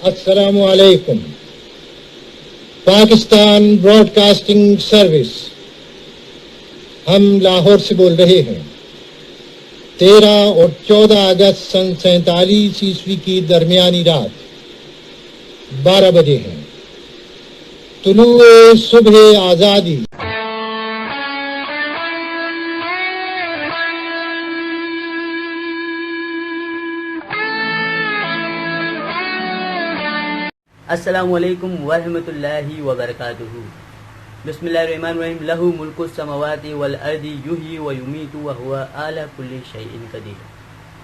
अस्सलामु अलैकुम। Pakistan broadcasting service, हम लाहौर से बोल रहे हैं। 13 और 14 अगस्त सन 47 ईस्वी की दरमियानी रात 12 बजे है। तुलुए सुबह आज़ादी। अस्सलामुअलैकुम वरहमतुल्लाहि वबरकातुहू। बिस्मिल्लाहिर्रहमानिर्रहीम। लहू मुल्कु समावाति वल अर्दी युही व युमीतु व हुवा अला कुल्लि शैइन क़दीर।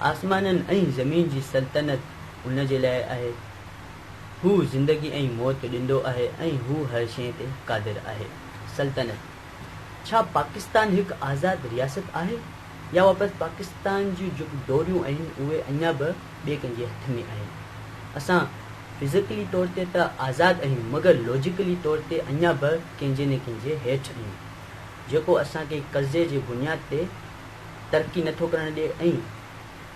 आसमाननि ऐं ज़मीन जी सल्तनत उन जे लाइ आहे। हू ज़िंदगी ऐं मौत ॾींदो आहे ऐं हू हर शइ ते क़ादिर आहे। सल्तनत। छा पाकिस्तान हिकु आज़ादु रियासत आहे या वापसि पाकिस्तान जी जेको डोरियूं आहिनि उहे अञा बि ॿिए कंहिंजे हथ में आहिनि? असां फिज़िकली तौर ते त आज़ादु आहियूं, मगर लॉजिकली तौर ते अञा बि कंहिंजे न कंहिंजे हेठि आहियूं, जेको असांखे कर्ज़े जे बुनियाद ते तरक़ी नथो करणु ॾिए ऐं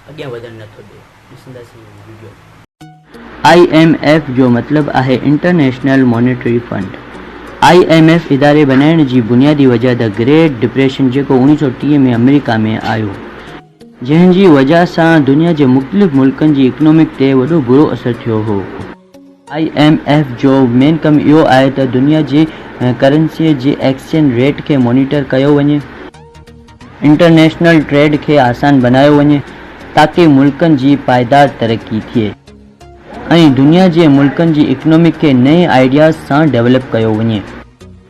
अॻियां वधणु नथो ॾिए। ॾिसंदासीं वीडियो। IMF जो मतिलबु आहे इंटरनेशनल मॉनेटरी फंड। IMF इदारे बनाइण जी बुनियादी वजह द ग्रेट डिप्रेशन जेको 1930 में अमेरिका में आयो, जंहिंजी वजह सां दुनिया जे मुख़्तलिफ़ मुल्कनि जी इकनॉमिक ते वॾो बुरो असरु थियो हो। IMF जो मेन कमु इहो आहे त दुनिया जी करेंसीअ जे एक्सचेंज रेट खे मॉनिटर कयो वञे, इंटरनेशनल ट्रेड खे आसान बनायो वञे ताकी मुल्कनि जी पाइदार तरक़ी थिए ऐं दुनिया जे मुल्कनि जी इकनॉमिक खे नए आइडियाज़ सां डेवलप कयो वञे।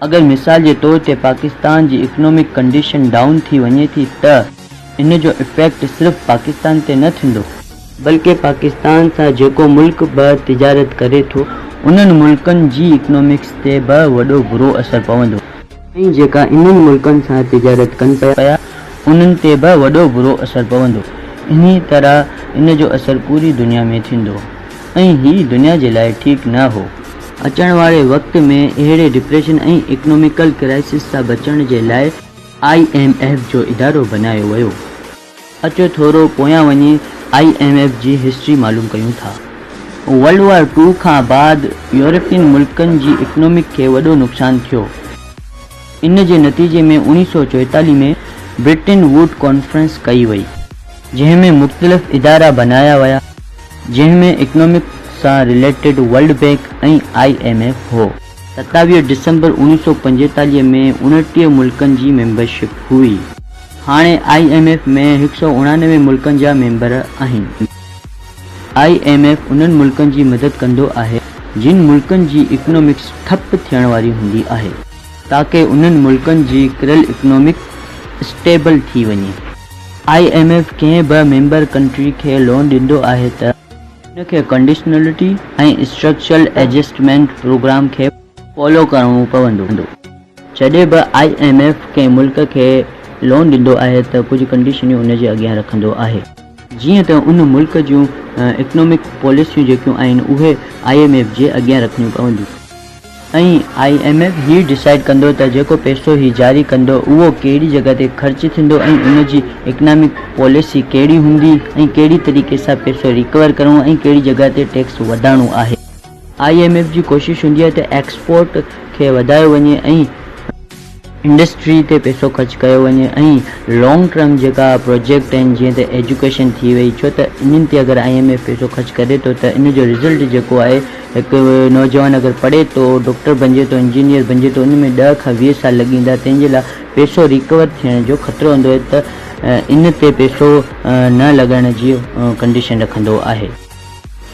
अगरि मिसाल जे तौर ते पाकिस्तान जी इकनॉमिक कंडीशन डाउन थी वञे थी त इन जो इफेक्ट सिर्फ़ पाकिस्तान ते न थींदो, बल्कि पाकिस्तान सां जेको मुल्क बि तिजारत करे थो उन्हनि मुल्कनि जी इकनॉमिक्स ते बि वॾो बुरो असरु पवंदो ऐं जेका इन्हनि मुल्कनि सां तिजारत कनि पिया उन्हनि ते बि वॾो बुरो असरु पवंदो। इन तरह इन जो असरु पूरी दुनिया में थींदो ऐं हीउ दुनिया जे लाइ ठीकु न हो। अचण वारे वक़्त में अहिड़े डिप्रेशन ऐं इकनॉमिकल क्राइसिस सां बचण जे लाइ IMF जो इदारो बनायो वियो। अचो थोरो पोयां वञी IMF जी हिस्ट्री मालूम कयूं था। वर्ल्ड वॉर 2 खां बाद यूरोपियन मुल्कनि जी इकनॉमिक खे वॾो नुक़सानु थियो। इन जे नतीजे में 1944 में ब्रिटेन वुड कॉन्फ्रेंस कई वई, जंहिंमें मुख़्तलिफ़ इदारा बनाया विया, जंहिंमें इकनॉमिक सां रिलेटेड वर्ल्ड बैंक ऐं IMF हो। 27 दिसंबर 1945 में 29 मुल्कनि जी मेंबरशिप हुई। हाणे IMF में 199 मुल्कनि जा मेंबर आहिनि। IMF उन्हनि मुल्कनि जी मदद कंदो आहे जिन मुल्कनि जी इकनॉमिक्स ठप थियण वारी हूंदी आहे ताकी उन्हनि मुल्कनि जी किरल इकनॉमिक स्टेबल थी वञे। IMF कंहिं बि मेंबर कंट्री खे लोन ॾींदो आहे त उनखे कंडीशनलिटी ऐं स्ट्रक्चरल एडजस्टमेंट प्रोग्राम खे फॉलो करणो पवंदो। जॾहिं बि IMF कंहिं मुल्क खे लोन ॾींदो आहे त कुझु कंडीशनियूं उन जे अॻियां रखंदो आहे, जीअं त उन मुल्क जूं इकनॉमिक पॉलिसियूं जेकियूं आहिनि उहे IMF जे अॻियां रखणियूं पवंदियूं ऐं IMF हीउ डिसाइड कंदो त जेको पैसो ही जारी कंदो उहो कहिड़ी जॻह ते ख़र्च थींदो ऐं उन जी इकनॉमिक पॉलिसी कहिड़ी हूंदी ऐं कहिड़ी तरीक़े सां पैसो रिकवर करणो ऐं कहिड़ी जॻह ते टैक्स वधाइणो आहे। IMF जी कोशिशि हूंदी आहे त एक्सपोर्ट खे वधायो वञे ऐं इंडस्ट्री ते पैसो ख़र्च कयो वञे ऐं लॉन्ग टर्म जेका प्रोजेक्ट आहिनि जीअं त एजुकेशन थी वई, छो त इन्हनि ते अगरि IMF पैसो ख़र्च करे थो त इन जो रिज़ल्ट जेको आहे, हिकु नौजवान अगरि पढ़े थो, डॉक्टर बणिजे थो, इंजीनियर बणिजे थो, उन में 10 खां 20 साल लॻींदा, तंहिंजे लाइ पैसो रिकवर थियण जो ख़तरो हूंदो आहे त इन ते पैसो न लॻाइण जी कंडीशन रखंदो आहे।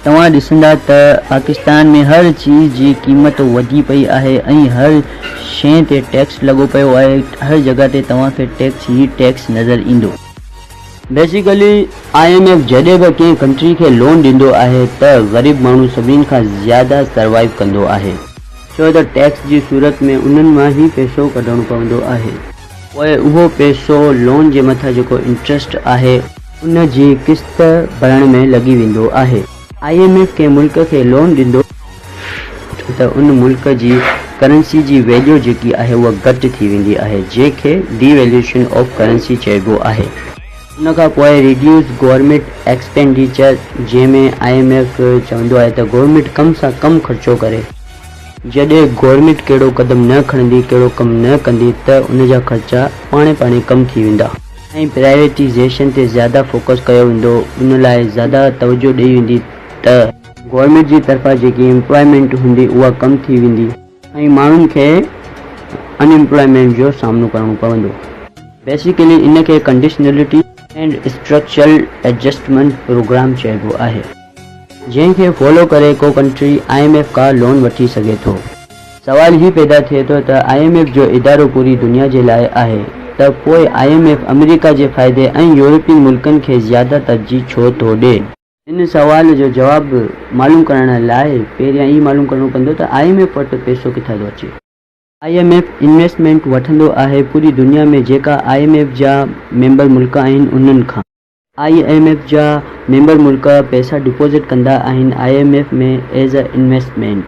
तव्हां ॾिसंदा त पाकिस्तान में हर चीज़ जी क़ीमत वधी पई आहे ऐं हर शइ ते टैक्स लॻो पियो आहे। हर जॻह ते तव्हांखे टैक्स ई टैक्स नज़र ईंदो। बेसिकली IMF जॾहिं बि कंहिं कंट्री खे लोन ॾींदो आहे त ग़रीब माण्हू सभिनी खां ज़्यादा सर्वाइव कंदो आहे, छो त टैक्स जी सूरत में उन्हनि मां ई पैसो कढणो पवंदो आहे। पोइ उहो पैसो लोन जे मथां जेको इंट्रस्ट आहे उन जी किस्त भरण में लॻी वेंदो आहे। IMF कंहिं मुल्क खे लोन ॾींदो त उन मुल्क जी करेंसी जी वैल्यू जेकी आहे उहा घटि थी वेंदी आहे, जंहिंखे डीवैल्यूएशन ऑफ करेंसी चइबो आहे। उन खां पोइ रिड्यूस गवर्नमेंट एक्सपेंडिचर, जंहिंमें IMF चवंदो आहे त गवर्नमेंट कम सां कम ख़र्चो करे। जॾहिं गवर्नमेंट कहिड़ो क़दम न खणंदी, कहिड़ो कम न कंदी त उन जा ख़र्चा पाणे कम थी वेंदा ऐं प्राइवेटाइज़ेशन ते ज़्यादा फोकस कयो वेंदो। उन लाइ ज़्यादा तवजो ॾेई वेंदी त गवर्नमेंट जी तरफ़ां जेकी एम्प्लॉयमेंट हूंदी उहा कम थी वेंदी ऐं माण्हुनि खे अनएम्प्लॉयमेंट जो सामनो करणो पवंदो। बेसिकली इन खे conditionality and structural adjustment program चइबो आहे, जंहिंखे फॉलो करे को कंट्री IMF खां लोन वठी सघे थो। सवाल ही पैदा थिए थो त IMF जो इदारो पूरी दुनिया जे लाइ आहे, त पोइ IMF अमेरिका जे फ़ाइदे ऐं यूरोपीय मुल्कनि खे ज़्यादा तरजीह छो थो ॾे। इन सवाल जो जवाबु मालूम करण लाइ पहिरियां ई मालूम करणो पवंदो त IMF वटि पैसो किथां थो अचे। IMF इन्वेस्टमेंट वठंदो आहे पूरी दुनिया में जेका IMF जा मेंबर मुल्क आहिनि उन्हनि खां। IMF जा मेंबर मुल्क पैसा डिपॉज़िट कंदा आहिनि IMF में एज़ अ इन्वेस्टमेंट।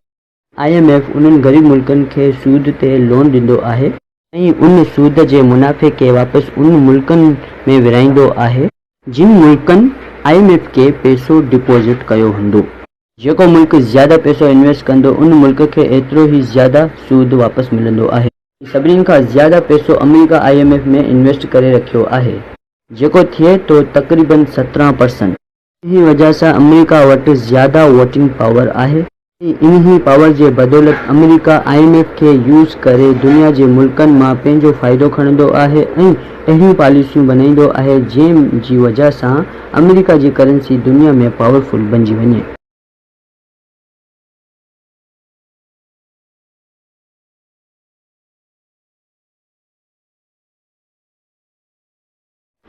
IMF उन्हनि ग़रीब मुल्कनि खे सूद ते लोन ॾींदो आहे ऐं उन सूद जे मुनाफ़े खे वापसि उन मुल्कनि में विराईंदो आहे जिन मुल्कनि IMF के पैसो डिपॉज़िट कयो हूंदो। जेको मुल्क ज़्यादा पैसो इन्वेस्ट कंदो उन मुल्क खे एतिरो ई ज़्यादा सूद वापसि मिलंदो आहे। सभिनीनि खां ज़्यादा पैसो अमेरिका IMF में इन्वेस्ट करे रखियो आहे, जेको थिए तो तक़रीबन 17%। इन वजह सां अमेरिका वटि ज़्यादा वोटिंग पावर आहे ऐं इन्ही पावर जे बदौलत अमेरिका IMF खे यूज़ करे दुनिया जे मुल्कनि मां पंहिंजो फ़ाइदो खणंदो आहे ऐं अहिड़ियूं पॉलिसियूं बनाईंदो आहे जंहिं जी वजह सां अमेरिका जी करेंसी दुनिया में पावरफुल बणिजी वञे।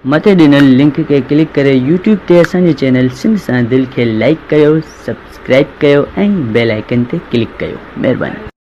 मथे ॾिनल लिंक खे क्लिक करे YouTube ते असांजे चैनल सिंध सां दिलि खे लाइक कयो, सब्सक्राइब कयो ऐं बेल आइकन ते क्लिक कयो। महिरबानी।